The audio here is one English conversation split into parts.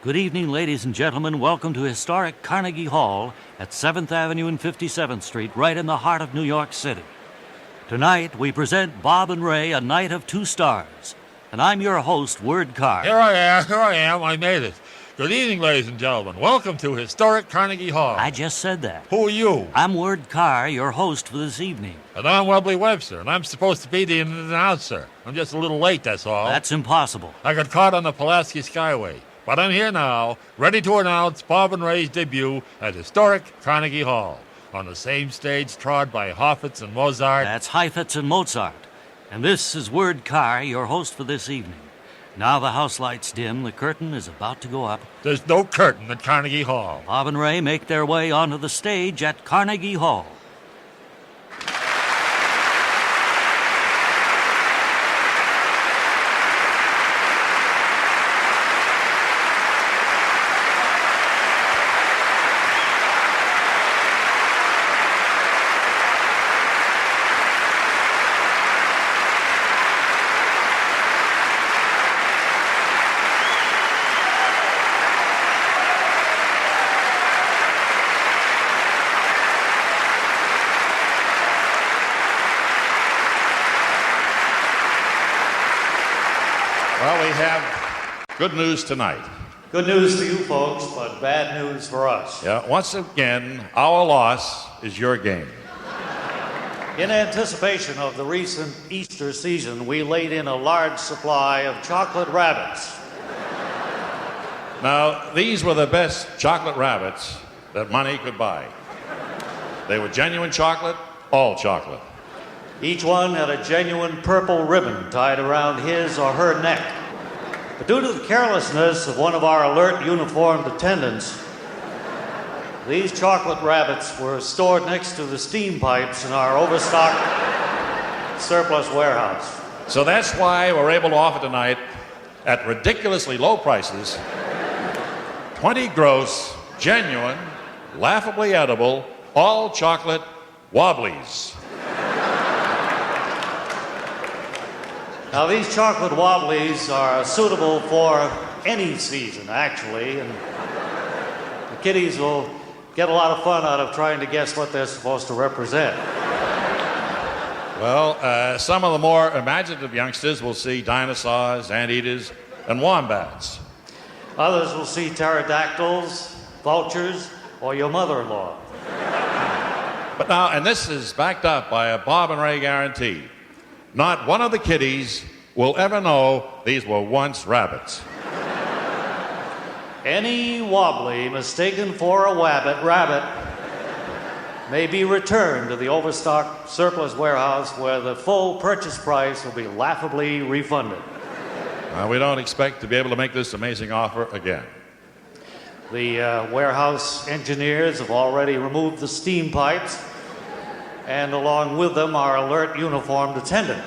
Good evening, ladies and gentlemen. Welcome to historic Carnegie Hall at 7th Avenue and 57th Street, right in the heart of New York City. Tonight, we present Bob and Ray, A Night of Two Stars. And I'm your host, Word Carr. Here I am. I made it. Good evening, ladies and gentlemen. Welcome to historic Carnegie Hall. I just said that. Who are you? I'm Word Carr, your host for this evening. And I'm Webley Webster, and I'm supposed to be the announcer. I'm just a little late, that's all. That's impossible. I got caught on the Pulaski Skyway. But I'm here now, ready to announce Bob and Ray's debut at historic Carnegie Hall, on the same stage trod by Hofitz and Mozart. That's Heifetz and Mozart. And this is Word Carr, your host for this evening. Now the house lights dim, the curtain is about to go up. There's no curtain at Carnegie Hall. Bob and Ray make their way onto the stage at Carnegie Hall. Well, we have good news tonight. Good news for you folks, but bad news for us. Yeah, once again, our loss is your gain. In anticipation of the recent Easter season, we laid in a large supply of chocolate rabbits. Now, these were the best chocolate rabbits that money could buy. They were genuine chocolate, all chocolate. Each one had a genuine purple ribbon tied around his or her neck. But due to the carelessness of one of our alert uniformed attendants, these chocolate rabbits were stored next to the steam pipes in our overstocked surplus warehouse. So that's why we're able to offer tonight, at ridiculously low prices, 20 gross, genuine, laughably edible, all chocolate Wobblies. Now, these chocolate Wobblies are suitable for any season, actually, and the kiddies will get a lot of fun out of trying to guess what they're supposed to represent. Well, some of the more imaginative youngsters will see dinosaurs, anteaters, and wombats. Others will see pterodactyls, vultures, or your mother-in-law. But now, and this is backed up by a Bob and Ray guarantee, not one of the kiddies will ever know these were once rabbits. Any wobbly mistaken for a rabbit may be returned to the overstocked surplus warehouse where the full purchase price will be laughably refunded. We don't expect to be able to make this amazing offer again. The warehouse engineers have already removed the steam pipes, and along with them our alert uniformed attendant.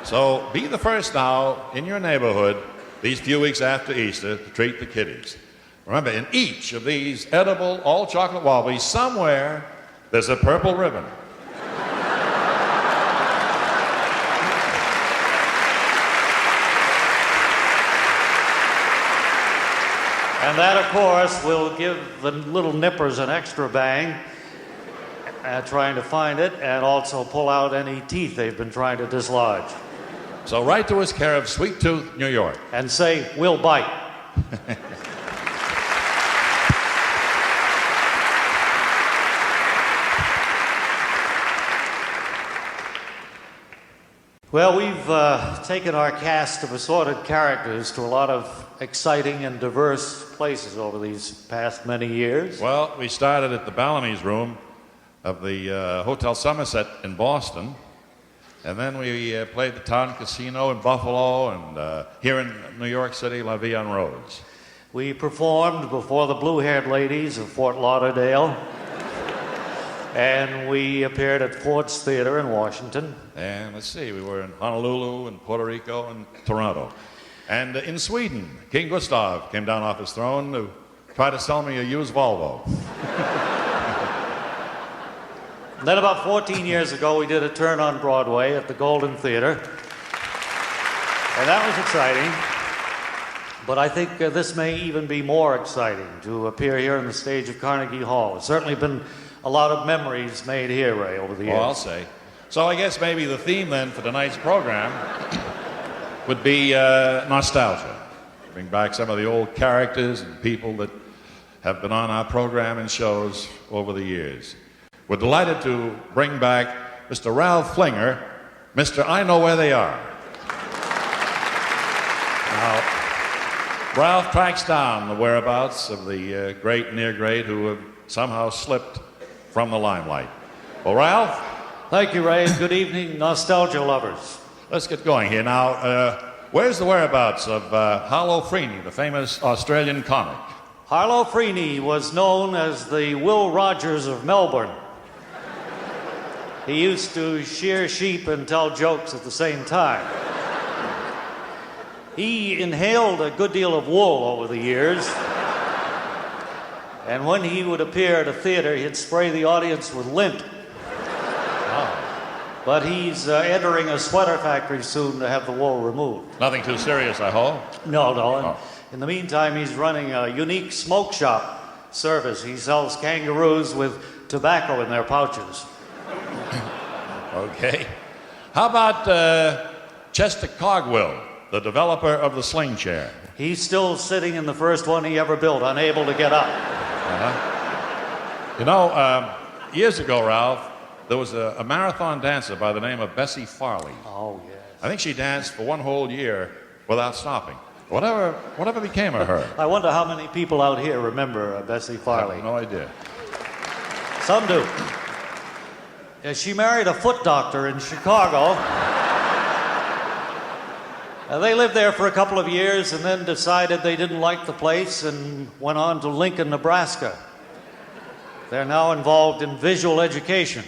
So be the first now in your neighborhood these few weeks after Easter to treat the kiddies. Remember, in each of these edible all chocolate Wobblies, somewhere there's a purple ribbon. And that, of course, will give the little nippers an extra bang trying to find it, and also pull out any teeth they've been trying to dislodge. So write to us, care of Sweet Tooth, New York. And say, we'll bite. Well, we've taken our cast of assorted characters to a lot of exciting and diverse places over these past many years. Well, we started at the Bellamy's room of the Hotel Somerset in Boston, and then we played the Town Casino in Buffalo, and here in New York City, La Vie en Rose. We performed before the Blue-Haired Ladies of Fort Lauderdale, and we appeared at Ford's Theater in Washington. And let's see, we were in Honolulu and Puerto Rico and Toronto. And in Sweden, King Gustav came down off his throne to try to sell me a used Volvo. Then about 14 years ago, we did a turn on Broadway at the Golden Theater. And that was exciting. But I think this may even be more exciting to appear here on the stage of Carnegie Hall. There's certainly been a lot of memories made here, Ray, over the years. Well, I'll say. So I guess maybe the theme then for tonight's program would be nostalgia. Bring back some of the old characters and people that have been on our program and shows over the years. We're delighted to bring back Mr. Ralph Flinger, Mr. I Know Where They Are. Now, Ralph tracks down the whereabouts of the great and near great who have somehow slipped from the limelight. Well, Ralph? Thank you, Ray. Good evening, nostalgia lovers. Let's get going here. Now, where's the whereabouts of Harlow Freeney, the famous Australian comic? Harlow Freeney was known as the Will Rogers of Melbourne. He used to shear sheep and tell jokes at the same time. He inhaled a good deal of wool over the years. And when he would appear at a theater, he'd spray the audience with lint. But he's entering a sweater factory soon to have the wool removed. Nothing too serious, I hope. No. And in the meantime, he's running a unique smoke shop service. He sells kangaroos with tobacco in their pouches. Okay. How about Chester Cogwell, the developer of the sling chair? He's still sitting in the first one he ever built, unable to get up. You know, years ago, Ralph, there was a marathon dancer by the name of Bessie Farley. Oh, yes. I think she danced for one whole year without stopping. Whatever became of her? I wonder how many people out here remember Bessie Farley. I have no idea. Some do. She married a foot doctor in Chicago. They lived there for a couple of years and then decided they didn't like the place and went on to Lincoln, Nebraska. They're now involved in visual education.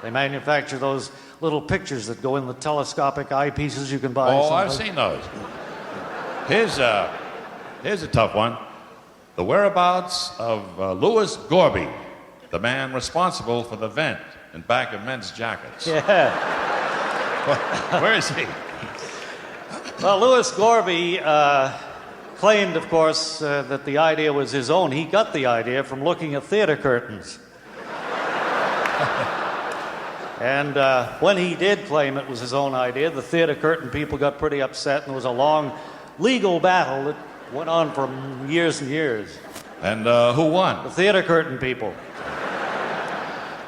They manufacture those little pictures that go in the telescopic eyepieces you can buy. Oh, I've seen those. Here's a tough one. The whereabouts of Louis Gorby, the man responsible for the vent in back of men's jackets. Yeah. Where is he? Well, Louis Gorby claimed, of course, that the idea was his own. He got the idea from looking at theater curtains. And when he did claim it was his own idea, the theater curtain people got pretty upset, and there was a long legal battle that went on for years and years. And who won? The theater curtain people.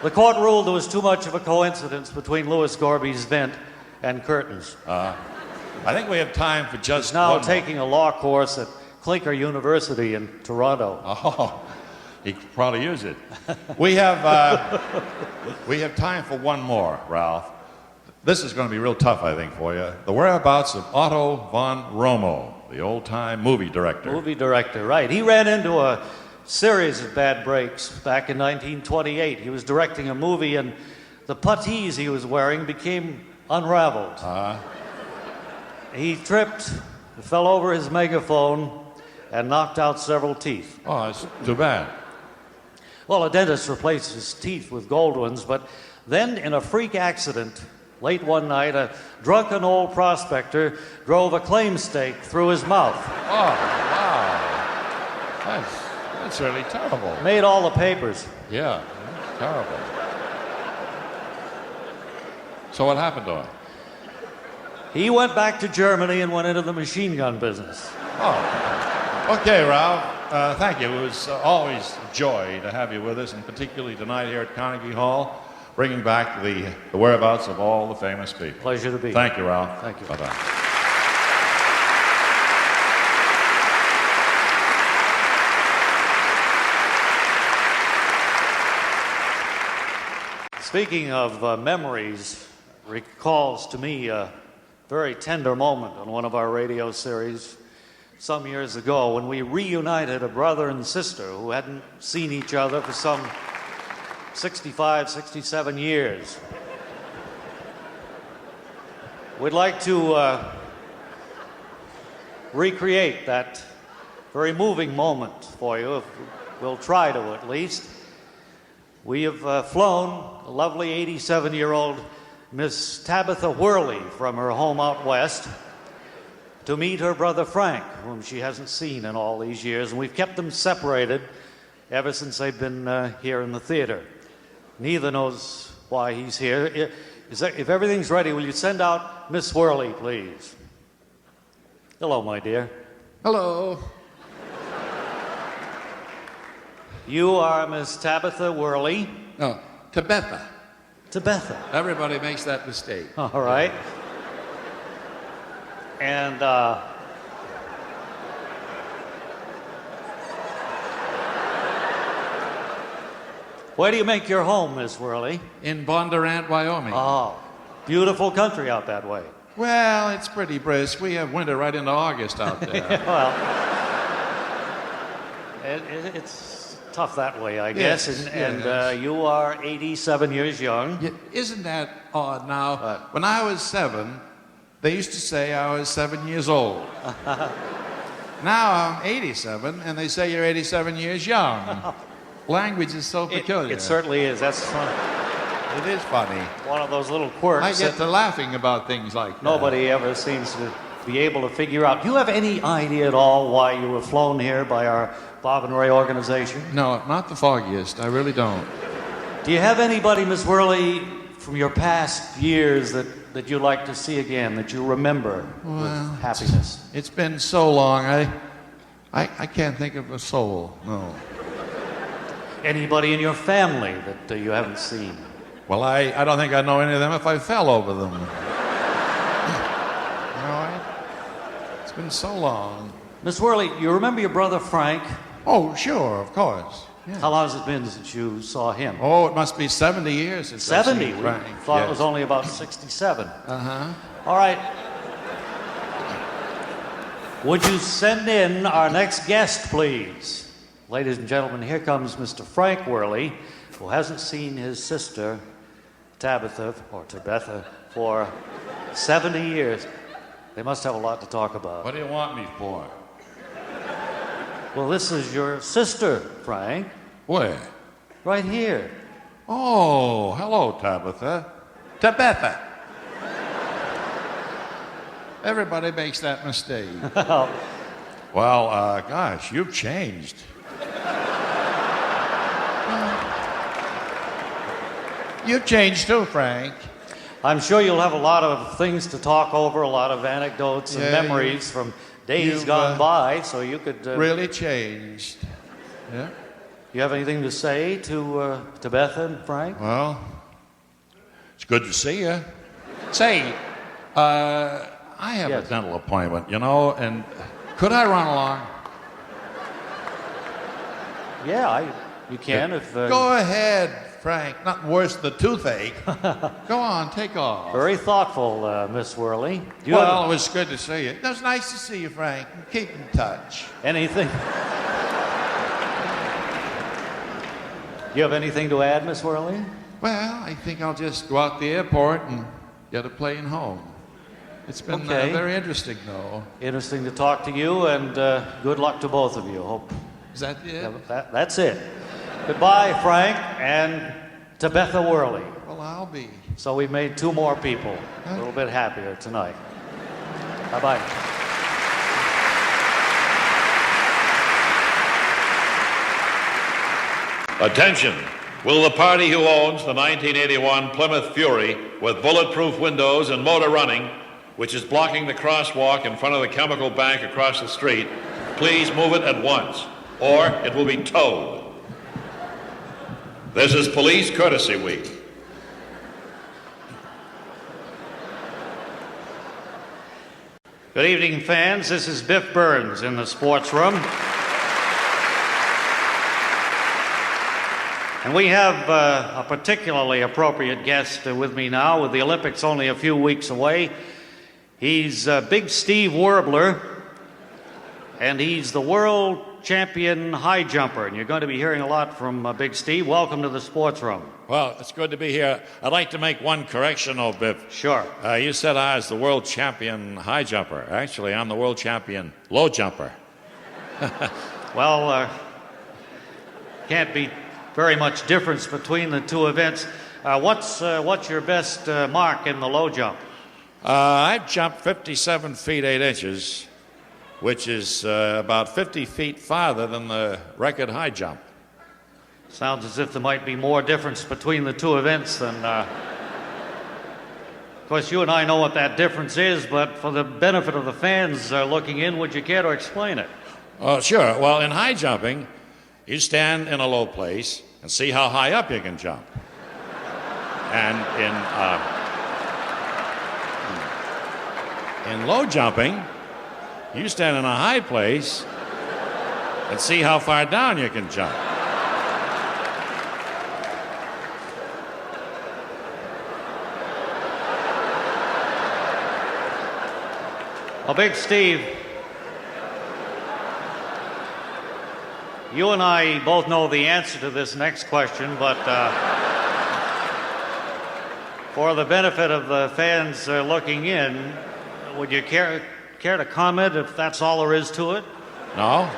The court ruled there was too much of a coincidence between Louis Gorby's vent and curtains. I think we have time for just He's now one taking a law course at Clinker University in Toronto. Oh, he could probably use it. We have time for one more, Ralph. This is going to be real tough, I think, for you. The whereabouts of Otto von Romo, the old-time movie director. Movie director, right. He ran into a series of bad breaks back in 1928. He was directing a movie, and the puttees he was wearing became unraveled. He tripped, fell over his megaphone, and knocked out several teeth. Oh, that's too bad. Well, a dentist replaced his teeth with gold ones, but then in a freak accident, late one night, a drunken old prospector drove a claim stake through his mouth. Oh, wow. That's really terrible. Made all the papers. Yeah, terrible. So what happened to him? He went back to Germany and went into the machine gun business. Oh, okay, Ralph. Thank you. It was always a joy to have you with us, and particularly tonight here at Carnegie Hall, bringing back the whereabouts of all the famous people. Pleasure to be here. Thank you, Ralph. Thank you. Bye-bye. Speaking of memories, recalls to me a very tender moment on one of our radio series some years ago when we reunited a brother and sister who hadn't seen each other for some 65, 67 years. We'd like to recreate that very moving moment for you, if we'll try to at least. We have flown a lovely 87-year-old Miss Tabitha Whirley from her home out west to meet her brother Frank, whom she hasn't seen in all these years, and we've kept them separated ever since they've been here in the theater. Neither knows why he's here. If everything's ready, will you send out Miss Whirley, please? Hello, my dear. Hello. You are Miss Tabitha Whirley. No, Tabitha. Tabitha. Everybody makes that mistake. All right. And where do you make your home, Miss Whirley? In Bondurant, Wyoming. Oh, beautiful country out that way. Well, it's pretty brisk. We have winter right into August out there. Well, it's tough that way, I guess. Yes, And yes. you are 87 years young. Yeah, isn't that odd? Now, when I was 7, they used to say I was 7 years old. Now I'm 87, and they say you're 87 years young. Language is so peculiar. It certainly is. That's It is funny. one of those little quirks I get that to laughing about things like that. nobody ever seems to be able to figure out. Do you have any idea at all why you were flown here by our Bob and Ray organization? No, not the foggiest. I really don't. Do you have anybody, Miss Whirley, from your past years that you'd like to see again, that you remember with happiness? It's been so long. I can't think of a soul. No. Anybody in your family that you haven't seen? Well, I don't think I'd know any of them if I fell over them. It's been so long. Miss Whirley, you remember your brother Frank? Oh, sure, of course. Yeah. How long has it been since you saw him? Oh, it must be 70 years since I've 70? seen We Frank. thought Yes. it was only about 67. Uh-huh. All right. Would you send in our next guest, please? Ladies and gentlemen, here comes Mr. Frank Whirley, who hasn't seen his sister, Tabitha, for 70 years. They must have a lot to talk about. What do you want me for? Well, this is your sister, Frank, Where? right here. Oh, hello, Tabitha. Tabitha. Everybody makes that mistake. Well, gosh, you've changed. You've changed too, Frank. I'm sure you'll have a lot of things to talk over, a lot of anecdotes and Yeah, memories from days you've, gone by, so you could... Really changed. Yeah. You have anything to say to Tabitha and Frank? Well, it's good to see you. Say, I have Yes. a dental appointment, you know, and could I run along? Yeah, you can if... Go ahead, Frank. Nothing worse than toothache. Go on, take off. Very thoughtful, Miss Whirley. Do you Well, have it was good to see you. It was nice to see you, Frank. Keep in touch. anything... Do you have anything to add, Miss Whirley? Well, I think I'll just go out the airport and get a plane home. It's been Okay. very interesting, though. Interesting to talk to you, and good luck to both of you. Hope Is that it? that's it. Goodbye, Frank and Tabitha Whirley. Well, I'll be. So we've made 2 more people a little bit happier tonight. Bye-bye. Attention! Will the party who owns the 1981 Plymouth Fury with bulletproof windows and motor running, which is blocking the crosswalk in front of the chemical bank across the street, please move it at once, or it will be towed. This is Police Courtesy Week. Good evening, fans. This is Biff Burns in the sports room. And we have a particularly appropriate guest with me now, with the Olympics only a few weeks away. He's Big Steve Warbler, and he's the world champion high jumper. And you're going to be hearing a lot from Big Steve. Welcome to the sports room. Well, it's good to be here. I'd like to make one correction, though, Biff. Sure. You said I was the world champion high jumper. Actually, I'm the world champion low jumper. Well, can't be very much difference between the two events. What's your best mark in the low jump? I've jumped 57 feet 8 inches, which is about 50 feet farther than the record high jump. Sounds as if there might be more difference between the two events than... Of course, you and I know what that difference is, but for the benefit of the fans looking in, would you care to explain it? Oh, sure. Well, in high jumping, you stand in a low place and see how high up you can jump. And in low jumping, you stand in a high place and see how far down you can jump. Well, Big Steve, you and I both know the answer to this next question, but for the benefit of the fans looking in, would you care to comment if that's all there is to it? No.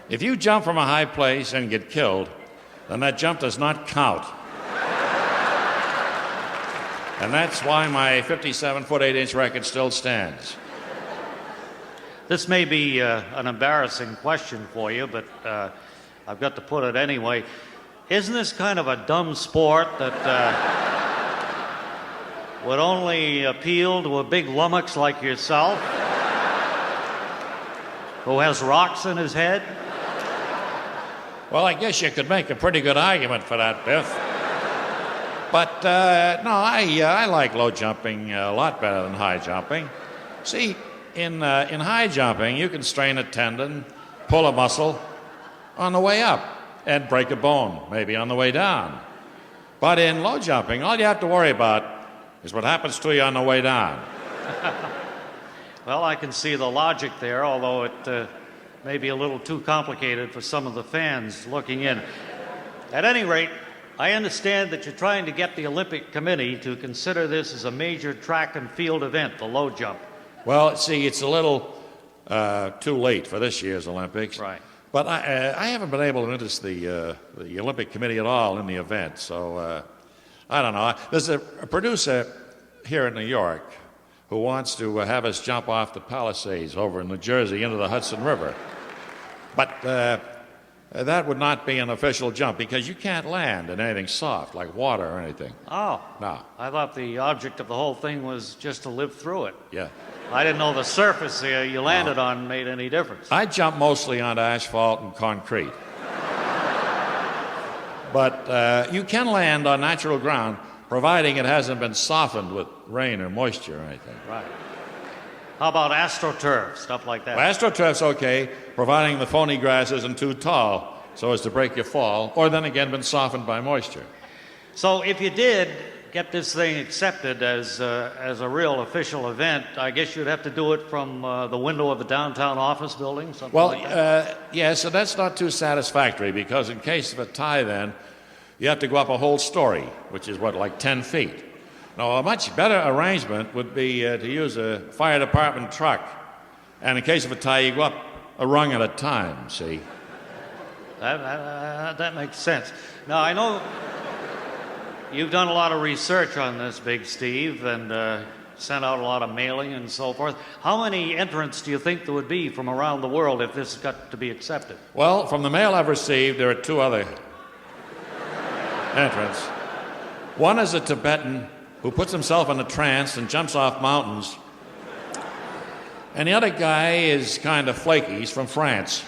If you jump from a high place and get killed, then that jump does not count. And that's why my 57-foot 8-inch record still stands. This may be an embarrassing question for you, but I've got to put it anyway. Isn't this kind of a dumb sport that would only appeal to a big lummox like yourself, who has rocks in his head? Well, I guess you could make a pretty good argument for that, Biff. But, no, I like low jumping a lot better than high jumping. See, in high jumping, you can strain a tendon, pull a muscle on the way up, and break a bone, maybe on the way down. But in low jumping, all you have to worry about is what happens to you on the way down. Well, I can see the logic there, although it may be a little too complicated for some of the fans looking in. At any rate, I understand that you're trying to get the Olympic Committee to consider this as a major track and field event, the low jump. Well, see, it's a little too late for this year's Olympics. Right. But I haven't been able to interest the Olympic Committee at all in the event, so I don't know. There's a producer here in New York who wants to have us jump off the Palisades over in New Jersey into the Hudson River. But that would not be an official jump because you can't land in anything soft like water or anything. Oh. No. I thought the object of the whole thing was just to live through it. Yeah. I didn't know the surface you landed on made any difference. I jump mostly onto asphalt and concrete. But you can land on natural ground, providing it hasn't been softened with rain or moisture or anything. Right. How about AstroTurf, stuff like that? Well, AstroTurf's okay, providing the phony grass isn't too tall so as to break your fall, or then again been softened by moisture. So if you did get this thing accepted as a real official event, I guess you'd have to do it from the window of the downtown office building, something like that? Yeah, so that's not too satisfactory because in case of a tie then, you have to go up a whole story, which is, like 10 feet. Now, a much better arrangement would be to use a fire department truck. And in case of a tie, you go up a rung at a time, see? That makes sense. Now, I know you've done a lot of research on this, Big Steve, and sent out a lot of mailing and so forth. How many entrants do you think there would be from around the world if this got to be accepted? Well, from the mail I've received, there are 2 other entrants. One is a Tibetan who puts himself in a trance and jumps off mountains. And the other guy is kind of flaky. He's from France.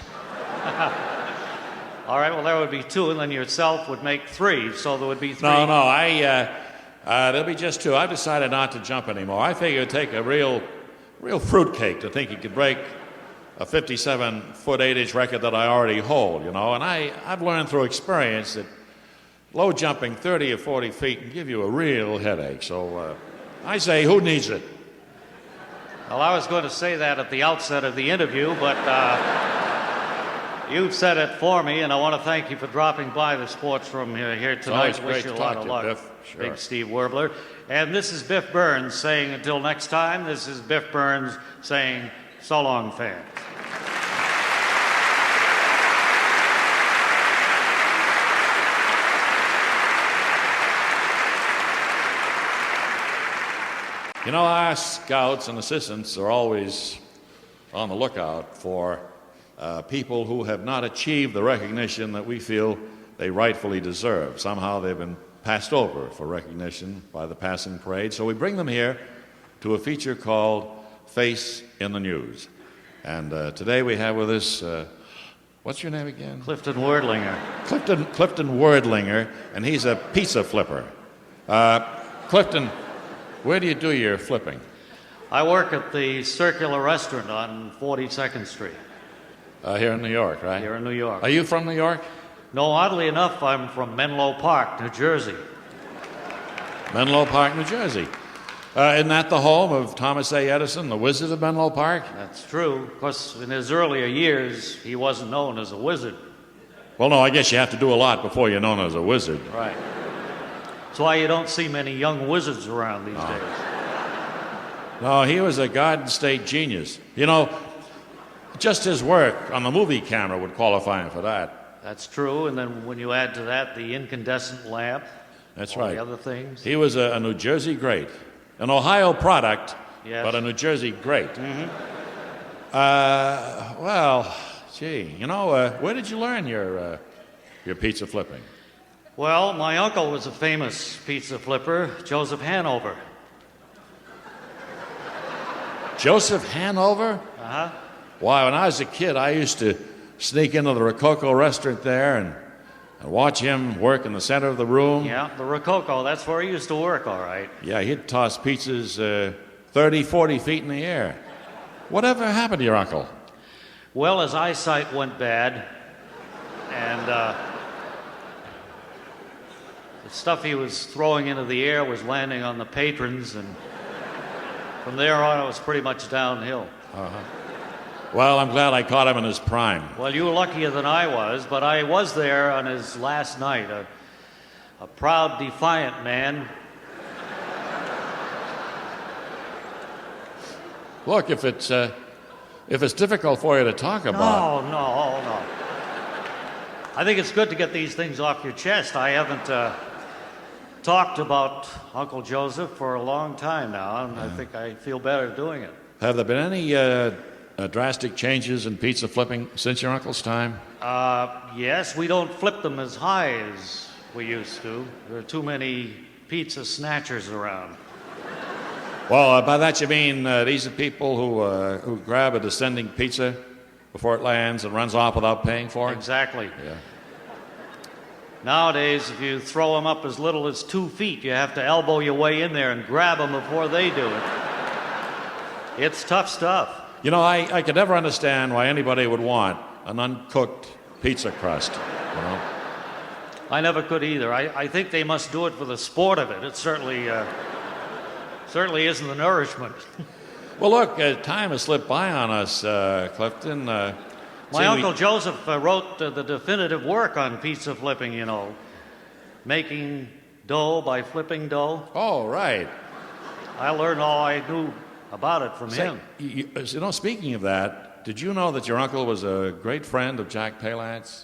All right, well, there would be 2, and then yourself would make 3, so there would be 3. No, there'll be just 2. I've decided not to jump anymore. I figure it'd take a real fruitcake to think you could break a 57-foot 8-inch record that I already hold, and I've learned through experience that low jumping 30 or 40 feet can give you a real headache. So I say, who needs it? Well, I was going to say that at the outset of the interview, but you've said it for me, and I want to thank you for dropping by the sports room here tonight. Wish you a lot of luck, Biff. Sure. Big Steve Warbler. And this is Biff Burns saying until next time, this is Biff Burns saying so long, fans. You know, our scouts and assistants are always on the lookout for people who have not achieved the recognition that we feel they rightfully deserve. Somehow they've been passed over for recognition by the passing parade. So we bring them here to a feature called Face in the News. And today we have with us, what's your name again? Clifton Wordlinger. Clifton Wordlinger, and he's a pizza flipper. Clifton, where do you do your flipping? I work at the Circular Restaurant on 42nd Street. Here in New York, right? Here in New York. Are you from New York? No, oddly enough, I'm from Menlo Park, New Jersey. Menlo Park, New Jersey. Isn't that the home of Thomas A. Edison, the wizard of Menlo Park? That's true. Of course, in his earlier years, he wasn't known as a wizard. Well, no, I guess you have to do a lot before you're known as a wizard. Right. That's why you don't see many young wizards around these days. No, he was a Garden State genius. You know, just his work on the movie camera would qualify him for that. That's true, and then when you add to that the incandescent lamp, That's all right. the other things. He was a New Jersey great. An Ohio product, Yes. but a New Jersey great. Mm-hmm. Well, gee, you know, where did you learn your pizza flipping? Well, my uncle was a famous pizza flipper, Joseph Hanover. Joseph Hanover? Uh-huh. Why, when I was a kid, I used to sneak into the Rococo restaurant there and watch him work in the center of the room. Yeah, the Rococo, that's where he used to work, all right. Yeah, he'd toss pizzas 30, 40 feet in the air. Whatever happened to your uncle? Well, his eyesight went bad, and the stuff he was throwing into the air was landing on the patrons, and from there on, it was pretty much downhill. Well, I'm glad I caught him in his prime. Well, you were luckier than I was, but I was there on his last night, a proud, defiant man. Look, if it's difficult for you to talk about... No. I think it's good to get these things off your chest. I haven't talked about Uncle Joseph for a long time now, and I think I feel better doing it. Have there been any drastic changes in pizza flipping since your uncle's time? Yes, we don't flip them as high as we used to. There are too many pizza snatchers around. Well, by that you mean these are people who grab a descending pizza before it lands and runs off without paying for it? Exactly. Yeah. Nowadays, if you throw them up as little as 2 feet, you have to elbow your way in there and grab them before they do it. It's tough stuff. You know, I could never understand why anybody would want an uncooked pizza crust, you know? I never could either. I think they must do it for the sport of it. It certainly isn't the nourishment. Well, look, time has slipped by on us, Clifton. My Uncle Joseph wrote the definitive work on pizza flipping, you know. Making dough by flipping dough. Oh, right. I learned all I knew about it from him. You know, speaking of that, did you know that your uncle was a great friend of Jack Palance?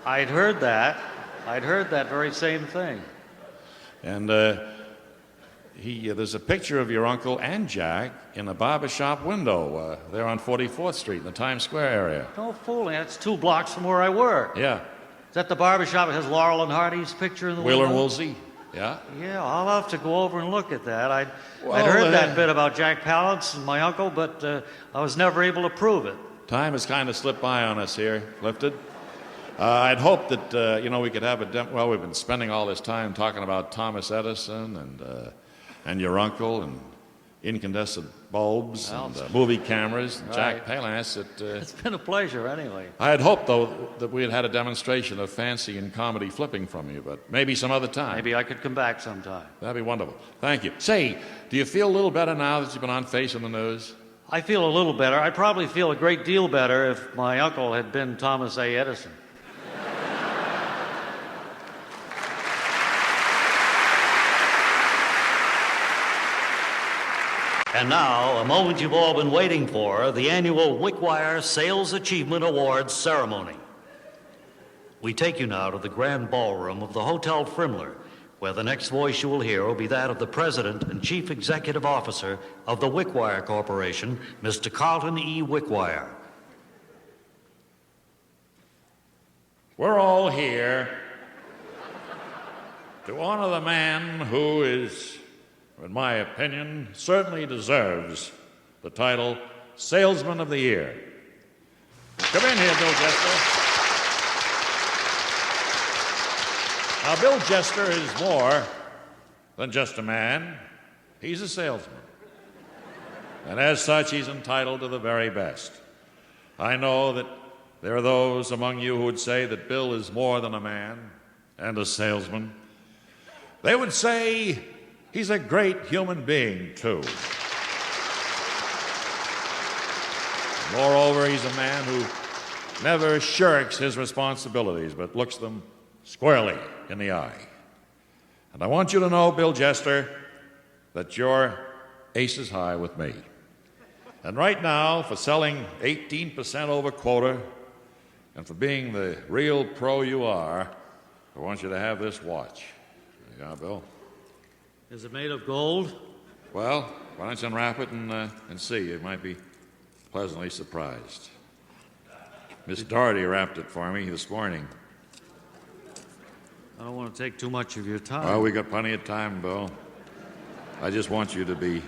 I'd heard that. I'd heard that very same thing. And there's a picture of your uncle and Jack in a barbershop window there on 44th Street in the Times Square area. No fooling. That's 2 blocks from where I work. Yeah. Is that the barbershop that has Laurel and Hardy's picture in the Wheeler and window? Woolsey. Yeah. Yeah, I'll have to go over and look at that. I'd heard that bit about Jack Palance and my uncle, but I was never able to prove it. Time has kind of slipped by on us here, Clifton. I'd hoped that, we could have well, we've been spending all this time talking about Thomas Edison and your uncle and incandescent bulbs and movie cameras and Jack Palance. It's been a pleasure anyway. I had hoped, though, that we had had a demonstration of fancy and comedy flipping from you, but maybe some other time. Maybe I could come back sometime. That'd be wonderful. Thank you. Say, do you feel a little better now that you've been on Face in the News? I feel a little better. I'd probably feel a great deal better if my uncle had been Thomas A. Edison. And now, a moment you've all been waiting for, the annual Wickwire Sales Achievement Awards ceremony. We take you now to the grand ballroom of the Hotel Frimler, where the next voice you will hear will be that of the President and Chief Executive Officer of the Wickwire Corporation, Mr. Carlton E. Wickwire. We're all here to honor the man who is, in my opinion, certainly deserves the title Salesman of the Year. Come in here, Bill Jester. Now, Bill Jester is more than just a man. He's a salesman. And as such, he's entitled to the very best. I know that there are those among you who would say that Bill is more than a man and a salesman. They would say he's a great human being, too. Moreover, he's a man who never shirks his responsibilities, but looks them squarely in the eye. And I want you to know, Bill Jester, that your ace is high with me. And right now, for selling 18% over quota, and for being the real pro you are, I want you to have this watch. There you are, Bill. Is it made of gold? Well, why don't you unwrap it and see? You might be pleasantly surprised. Miss Doherty wrapped it for me this morning. I don't want to take too much of your time. Well, we got plenty of time, Bill. I just want you to be,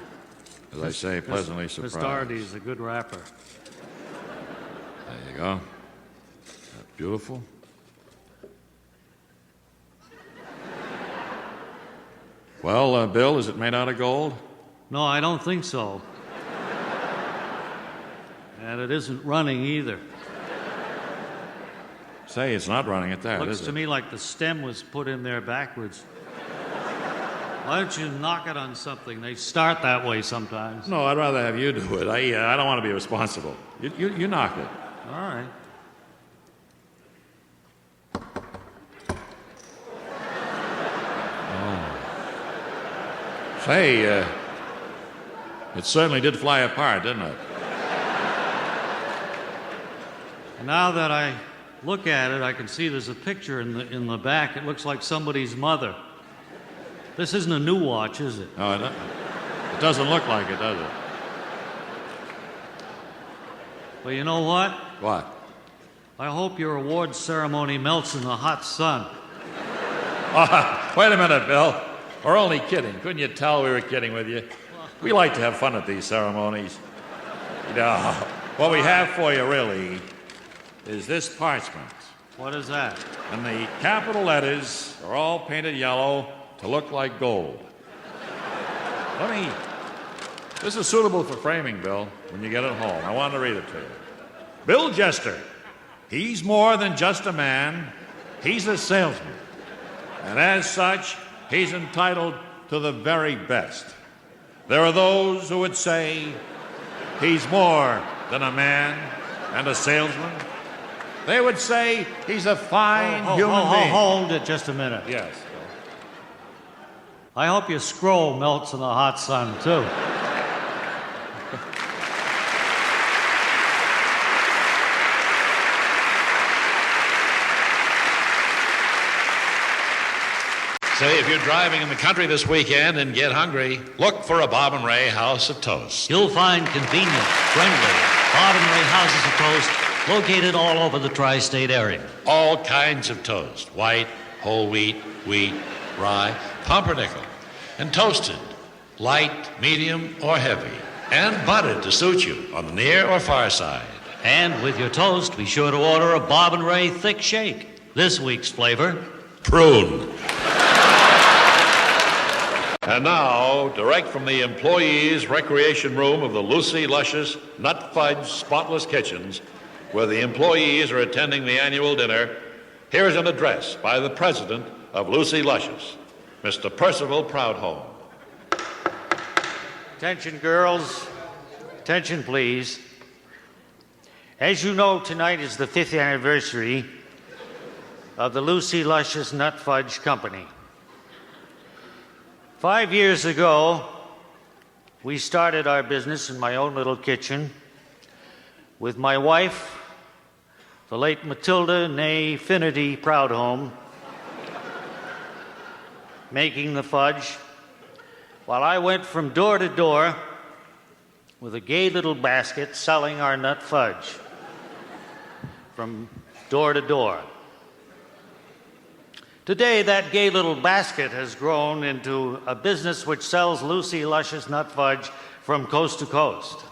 as I say, pleasantly surprised. Miss Doherty's a good rapper. There you go. That's beautiful. Well, Bill, is it made out of gold? No, I don't think so. And it isn't running either. Say, it's not running at that, Looks is to it? me like the stem was put in there backwards. Why don't you knock it on something? They start that way sometimes. No, I'd rather have you do it. I don't want to be responsible. You knock it. All right. Say, it certainly did fly apart, didn't it? Now that I look at it, I can see there's a picture in the back. It looks like somebody's mother. This isn't a new watch, is it? No, it doesn't look like it, does it? Well, you know what? What? I hope your award ceremony melts in the hot sun. Wait a minute, Bill. We're only kidding. Couldn't you tell we were kidding with you? We like to have fun at these ceremonies. No, what we have for you, really, is this parchment. What is that? And the capital letters are all painted yellow to look like gold. This is suitable for framing, Bill, when you get it home. I want to read it to you. Bill Jester, he's more than just a man. He's a salesman. And as such, he's entitled to the very best. There are those who would say he's more than a man and a salesman. They would say he's a fine human being. Hold it just a minute. Yes. I hope your scroll melts in the hot sun, too. Say, if you're driving in the country this weekend and get hungry, look for a Bob and Ray House of Toast. You'll find convenient, friendly Bob and Ray houses of toast located all over the tri-state area. All kinds of toast. White, whole wheat, rye, pumpernickel. And toasted. Light, medium, or heavy. And buttered to suit you on the near or far side. And with your toast, be sure to order a Bob and Ray thick shake. This week's flavor, Prune. And now, direct from the employees' recreation room of the Luscious Nut Fudge Spotless Kitchens, where the employees are attending the annual dinner, here's an address by the president of Luscious, Mr. Percival Proudhome. Attention, girls. Attention, please. As you know, tonight is the 5th anniversary of the Luscious Nut Fudge Company. 5 years ago, we started our business in my own little kitchen with my wife, the late Matilda, née Finity Proudhome, making the fudge, while I went from door to door with a gay little basket selling our nut fudge from door to door. Today, that gay little basket has grown into a business which sells Lucy Luscious nut fudge from coast to coast.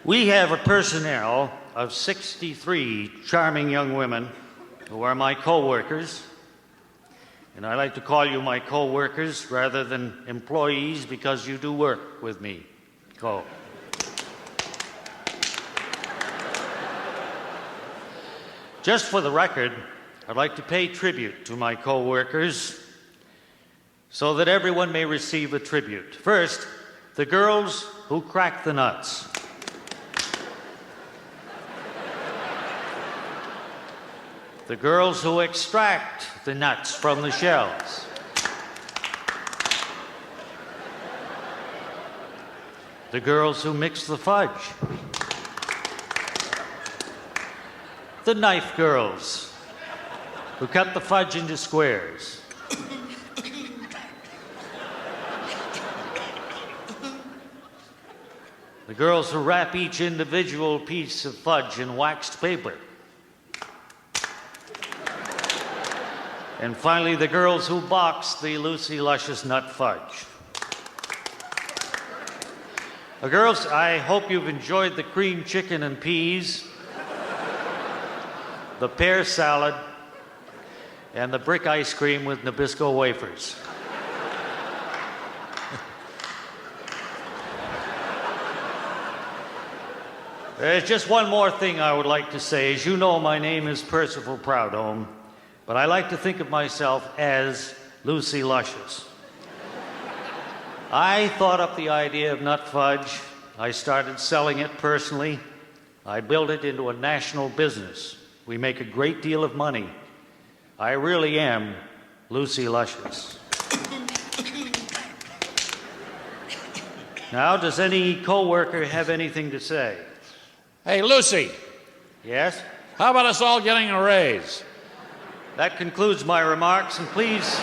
We have a personnel of 63 charming young women who are my co-workers. And I like to call you my co-workers rather than employees because you do work with me. Just for the record, I'd like to pay tribute to my co-workers so that everyone may receive a tribute. First, the girls who crack the nuts. The girls who extract the nuts from the shells. The girls who mix the fudge. The knife girls who cut the fudge into squares. The girls who wrap each individual piece of fudge in waxed paper. And finally, the girls who box the Lucy Luscious nut fudge. Girls, I hope you've enjoyed the cream chicken and peas, the pear salad, and the brick ice cream with Nabisco wafers. There's just one more thing I would like to say. As you know, my name is Percival Proudhome, but I like to think of myself as Lucy Luscious. I thought up the idea of nut fudge. I started selling it personally. I built it into a national business. We make a great deal of money. I really am Lucy Luscious. Now, does any co-worker have anything to say? Hey, Lucy, Yes? how about us all getting a raise? That concludes my remarks, and please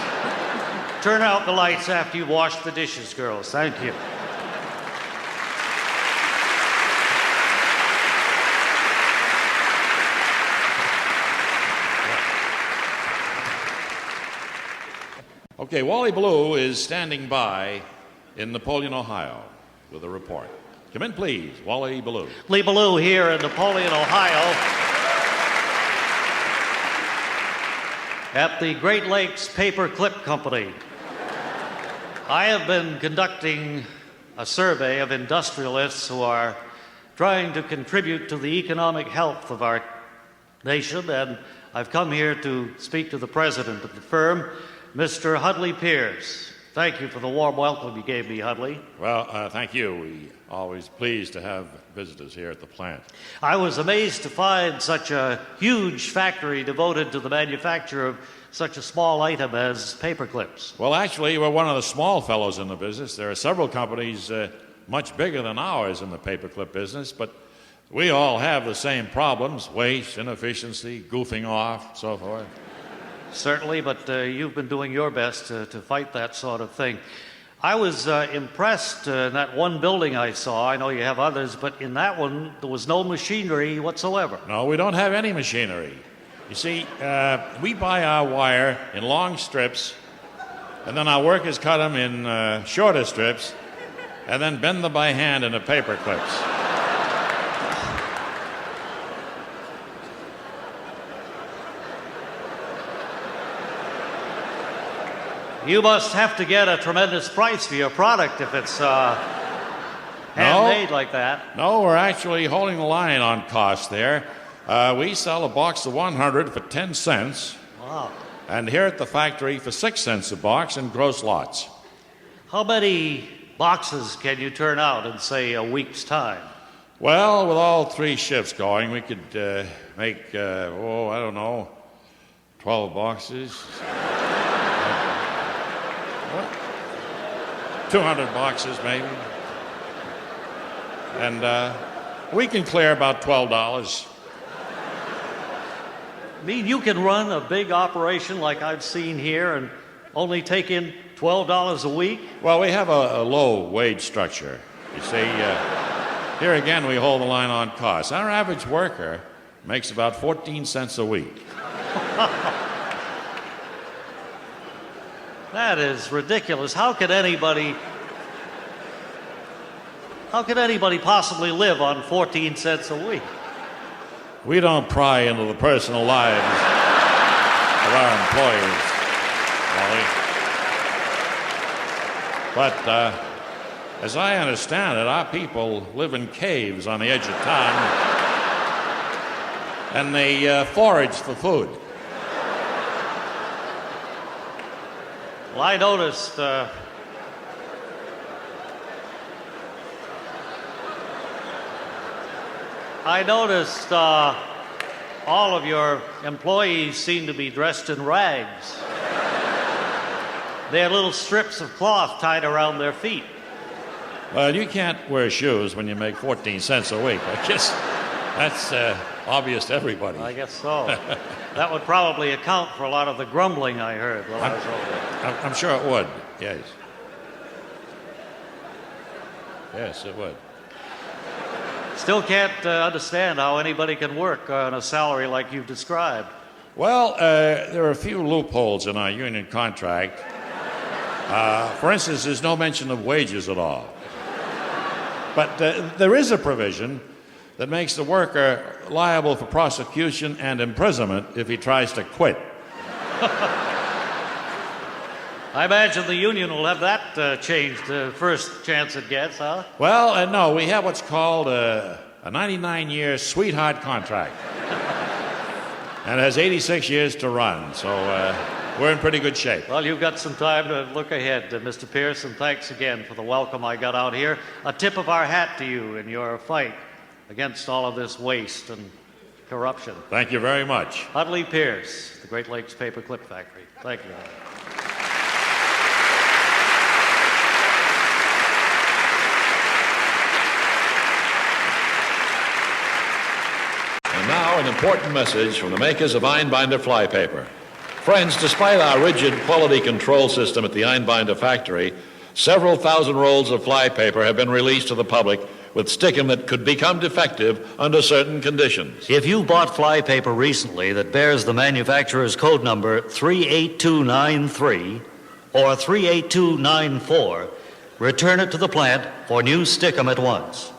turn out the lights after you wash the dishes, girls. Thank you. Okay, Wally Ballou is standing by in Napoleon, Ohio, with a report. Come in, please, Wally Ballou. Lee Ballou here in Napoleon, Ohio, at the Great Lakes Paper Clip Company. I have been conducting a survey of industrialists who are trying to contribute to the economic health of our nation, and I've come here to speak to the president of the firm, Mr. Hudley Pierce. Thank you for the warm welcome you gave me, Hudley. Well, thank you. We always pleased to have visitors here at the plant. I was amazed to find such a huge factory devoted to the manufacture of such a small item as paper clips. Well, actually, we're one of the small fellows in the business. There are several companies much bigger than ours in the paperclip business, but we all have the same problems: waste, inefficiency, goofing off, so forth. Certainly, but you've been doing your best to fight that sort of thing. I was impressed in that one building I saw. I know you have others, but in that one, there was no machinery whatsoever. No, we don't have any machinery. You see, we buy our wire in long strips, and then our workers cut them in shorter strips, and then bend them by hand into paper clips. You must have to get a tremendous price for your product if it's handmade like that. No, we're actually holding the line on cost there. We sell a box of 100 for 10 cents. Wow. And here at the factory for 6 cents a box in gross lots. How many boxes can you turn out in, say, a week's time? Well, with all 3 shifts going, we could make, I don't know, 12 boxes. 200 boxes, maybe. And we can clear about $12. I mean, you can run a big operation like I've seen here and only take in $12 a week? Well, we have a low wage structure. You see, here again, we hold the line on costs. Our average worker makes about 14 cents a week. That is ridiculous. How could anybody possibly live on 14 cents a week? We don't pry into the personal lives of our employees, Wally. But as I understand it, our people live in caves on the edge of town, and they forage for food. Well, I noticed all of your employees seem to be dressed in rags. They had little strips of cloth tied around their feet. Well, you can't wear shoes when you make 14 cents a week. I guess that's obvious to everybody. I guess so. That would probably account for a lot of the grumbling I heard while I was over there. I'm sure it would, yes. Yes, it would. Still can't understand how anybody can work on a salary like you've described. Well, there are a few loopholes in our union contract. For instance, there's no mention of wages at all. But there is a provision that makes the worker liable for prosecution and imprisonment if he tries to quit. I imagine the union will have that changed the first chance it gets, huh? Well, no, we have what's called a 99-year sweetheart contract. And it has 86 years to run, so we're in pretty good shape. Well, you've got some time to look ahead, Mr. Pierce, and thanks again for the welcome I got out here. A tip of our hat to you in your fight against all of this waste and corruption. Thank you very much. Huntley Pierce, the Great Lakes Paper Clip Factory. Thank you. And now, an important message from the makers of Einbinder Flypaper. Friends, despite our rigid quality control system at the Einbinder factory, several thousand rolls of flypaper have been released to the public with stickum that could become defective under certain conditions. If you bought flypaper recently that bears the manufacturer's code number 38293 or 38294, return it to the plant for new stickum at once.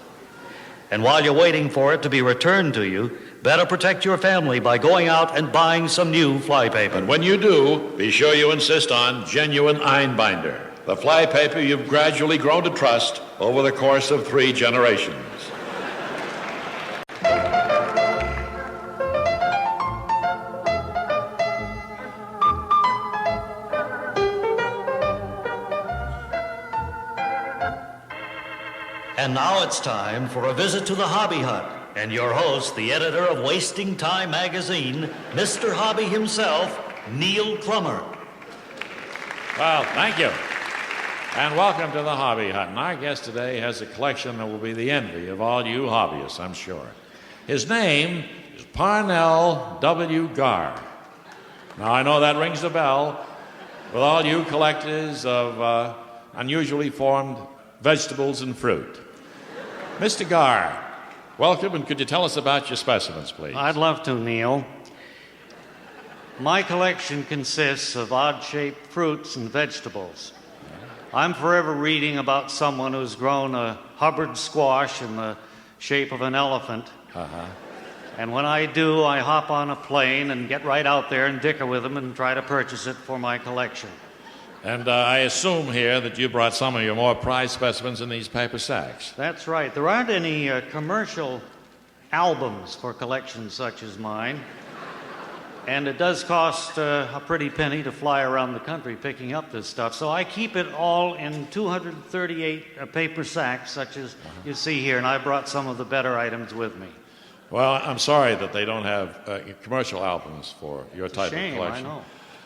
And while you're waiting for it to be returned to you, better protect your family by going out and buying some new flypaper. And when you do, be sure you insist on genuine Einbinder, the flypaper you've gradually grown to trust over the course of 3 generations. And now it's time for a visit to the Hobby Hut. And your host, the editor of Wasting Time magazine, Mr. Hobby himself, Neil Clummer. Well, thank you. And welcome to the Hobby Hut. And our guest today has a collection that will be the envy of all you hobbyists, I'm sure. His name is Parnell W. Garr. Now, I know that rings a bell with all you collectors of unusually formed vegetables and fruit. Mr. Garr, welcome, and could you tell us about your specimens, please? I'd love to, Neil. My collection consists of odd-shaped fruits and vegetables. I'm forever reading about someone who's grown a Hubbard squash in the shape of an elephant. And when I do, I hop on a plane and get right out there and dicker with them and try to purchase it for my collection. And I assume here that you brought some of your more prized specimens in these paper sacks. That's right. There aren't any commercial albums for collections such as mine. And it does cost a pretty penny to fly around the country picking up this stuff. So I keep it all in 238 paper sacks, such as you see here. And I brought some of the better items with me. Well, I'm sorry that they don't have commercial albums for your type of collection. I know.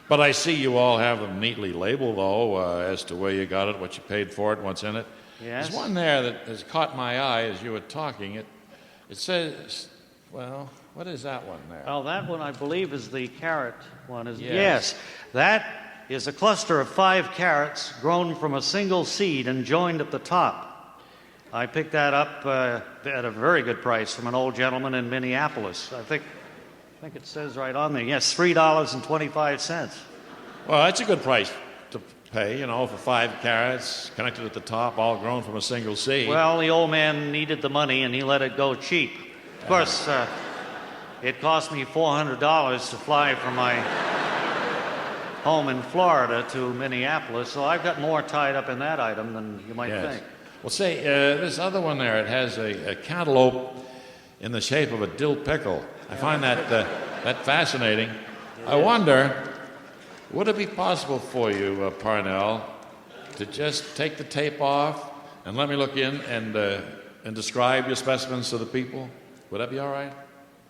But I see you all have them neatly labeled, though, as to where you got it, what you paid for it, what's in it. Yes? There's one there that has caught my eye as you were talking. It says, well, what is that one there? Oh, that one I believe is the carrot one. Yes. Yes, that is a cluster of 5 carrots grown from a single seed and joined at the top. I picked that up at a very good price from an old gentleman in Minneapolis. I think it says right on there. Yes, $3.25. Well, that's a good price to pay, for 5 carrots connected at the top, all grown from a single seed. Well, the old man needed the money and he let it go cheap. Of course, it cost me $400 to fly from my home in Florida to Minneapolis, so I've got more tied up in that item than you might think. Well, say, this other one there, it has a cantaloupe in the shape of a dill pickle. I find that fascinating. I wonder, would it be possible for you, Parnell, to just take the tape off and let me look in and describe your specimens to the people? Would that be all right?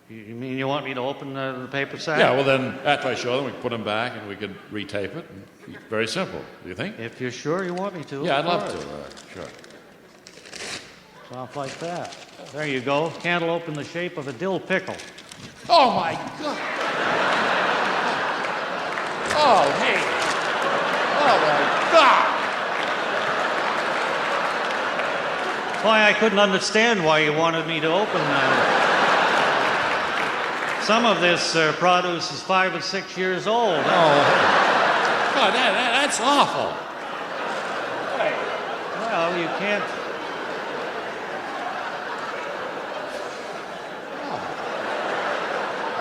You mean you want me to open the paper sack? Yeah, well then, after I show them, we can put them back and we can retape it. Very simple, do you think? If you're sure you want me to. Yeah, I'd love course. to. Sure. It's off like that. There you go. Cantaloupe in the shape of a dill pickle. Oh, my God. Oh, hey. Oh, my God. Why, I couldn't understand why you wanted me to open some of this produce is 5 or 6 years old. Oh, God, that's awful. Well, you can't.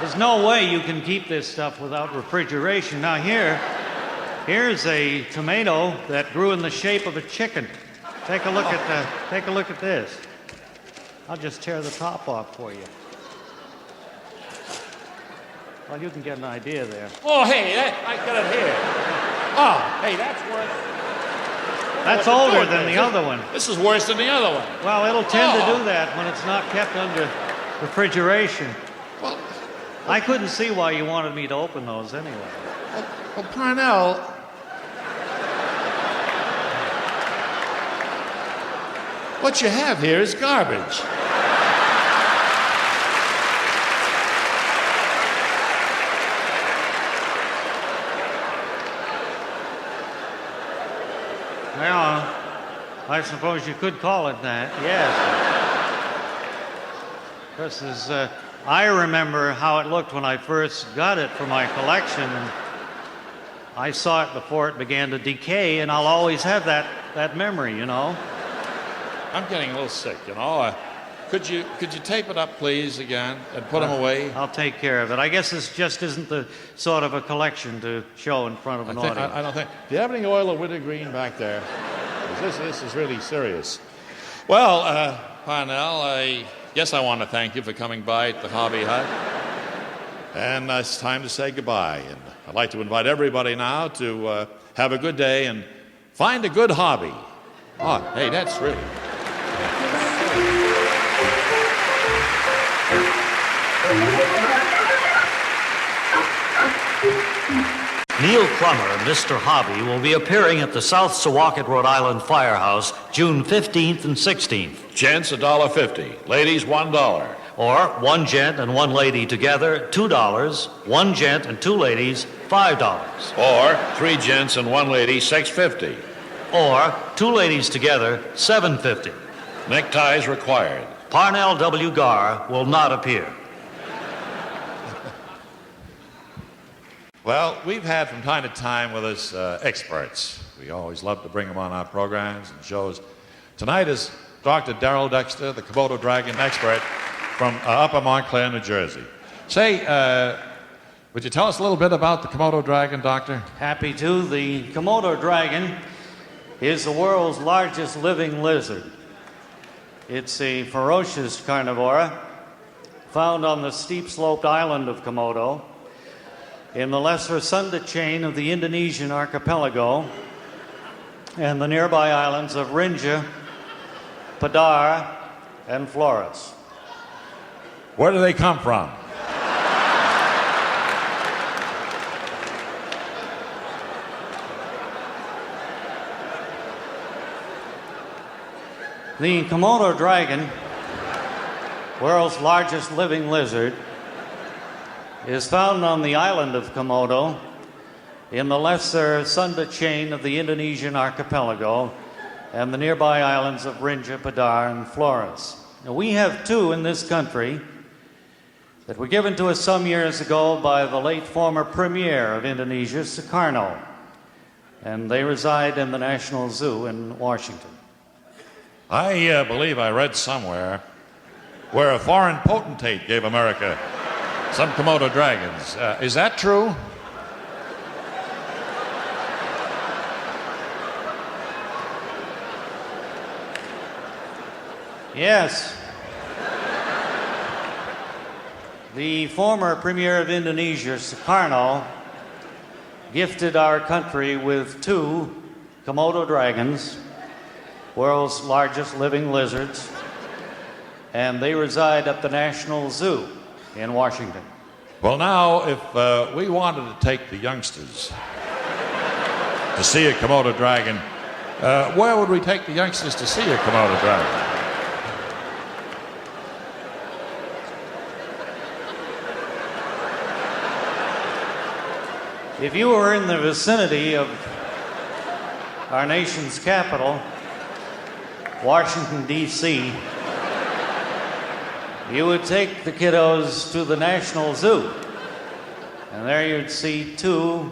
There's no way you can keep this stuff without refrigeration. Now here's a tomato that grew in the shape of a chicken. Take a look at this. I'll just tear the top off for you. Well, you can get an idea there. Oh, hey, I got it here. Oh, hey, that's worse. That's older than the other one. This is worse than the other one. Well, it'll tend to do that when it's not kept under refrigeration. Well, I couldn't see why you wanted me to open those anyway. well, Parnell. What you have here is garbage. Well, I suppose you could call it that, yes. This is, I remember how it looked when I first got it for my collection. I saw it before it began to decay, and I'll always have that memory, I'm getting a little sick, Could you tape it up, please, again, and put them away? I'll take care of it. I guess this just isn't the sort of a collection to show in front of an audience. I don't think. Do you have any oil of wintergreen back there? This is really serious. Well, Parnell, I guess I want to thank you for coming by at the Hobby Hut. And it's time to say goodbye. And I'd like to invite everybody now to have a good day and find a good hobby. Oh, hey, that's really... Neil Clummer, Mr. Hobby, will be appearing at the South Sawacket, Rhode Island Firehouse June 15th and 16th. Gents, $1.50. Ladies, $1. Or one gent and one lady together, $2. One gent and two ladies, $5. Or 3 gents and 1 lady, $6.50. Or two ladies together, $7.50. Neckties required. Parnell W. Garr will not appear. Well, we've had from time to time with us experts. We always love to bring them on our programs and shows. Tonight is Dr. Darrell Dexter, the Komodo Dragon expert from Upper Montclair, New Jersey. Say, would you tell us a little bit about the Komodo Dragon, Doctor? Happy to. The Komodo Dragon is the world's largest living lizard. It's a ferocious carnivora found on the steep-sloped island of Komodo in the Lesser Sunda chain of the Indonesian archipelago and the nearby islands of Rinja, Padar, and Flores. Where do they come from? The Komodo Dragon, world's largest living lizard, is found on the island of Komodo in the lesser Sunda chain of the Indonesian archipelago and the nearby islands of Rinja, Padar, and Flores. Now, we have two in this country that were given to us some years ago by the late former premier of Indonesia, Sukarno, and they reside in the National Zoo in Washington. I believe I read somewhere where a foreign potentate gave America some Komodo dragons. Is that true? Yes. The former premier of Indonesia, Sukarno, gifted our country with two Komodo dragons, world's largest living lizards, and they reside at the National Zoo in Washington. Well, now, if we wanted to take the youngsters to see a Komodo dragon, where would we take the youngsters to see a Komodo dragon? If you were in the vicinity of our nation's capital, Washington, D.C., you would take the kiddos to the National Zoo, and there you'd see two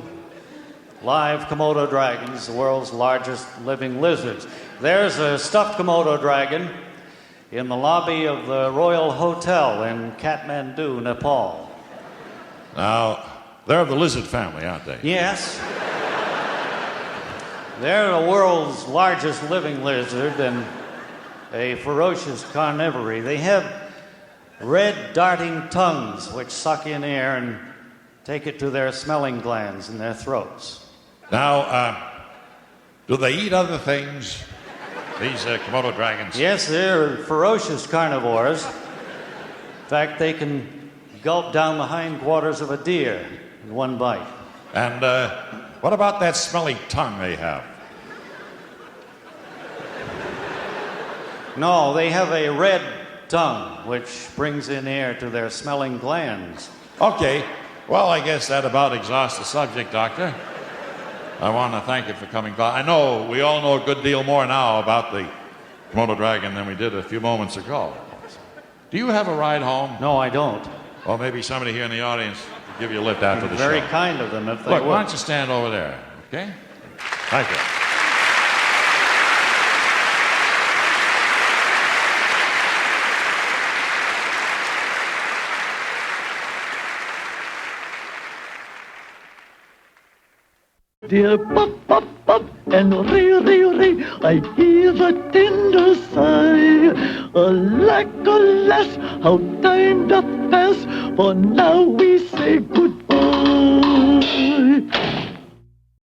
live Komodo dragons, the world's largest living lizards. There's a stuffed Komodo dragon in the lobby of the Royal Hotel in Kathmandu, Nepal. Now, they're of the lizard family, aren't they? Yes. They're the world's largest living lizard and a ferocious carnivore. They have red darting tongues which suck in air and take it to their smelling glands in their throats. Now, do they eat other things, these Komodo dragons? Yes, they're ferocious carnivores. In fact, they can gulp down the hindquarters of a deer in one bite. And what about that smelly tongue they have? No, they have a red tongue which brings in air to their smelling glands. Okay, well, I guess that about exhausts the subject, Doctor. I want to thank you for coming by. I know we all know a good deal more now about the Komodo dragon than we did a few moments ago. Do you have a ride home? No, I don't. Well, maybe somebody here in the audience could give you a lift after the Very show. kind of them if they Look, would. why don't you stand over there, okay? Thank you. Dear pop, pop, pop, and ray, I hear the tender sigh. Alack, alas, how time doth pass, for now we say goodbye.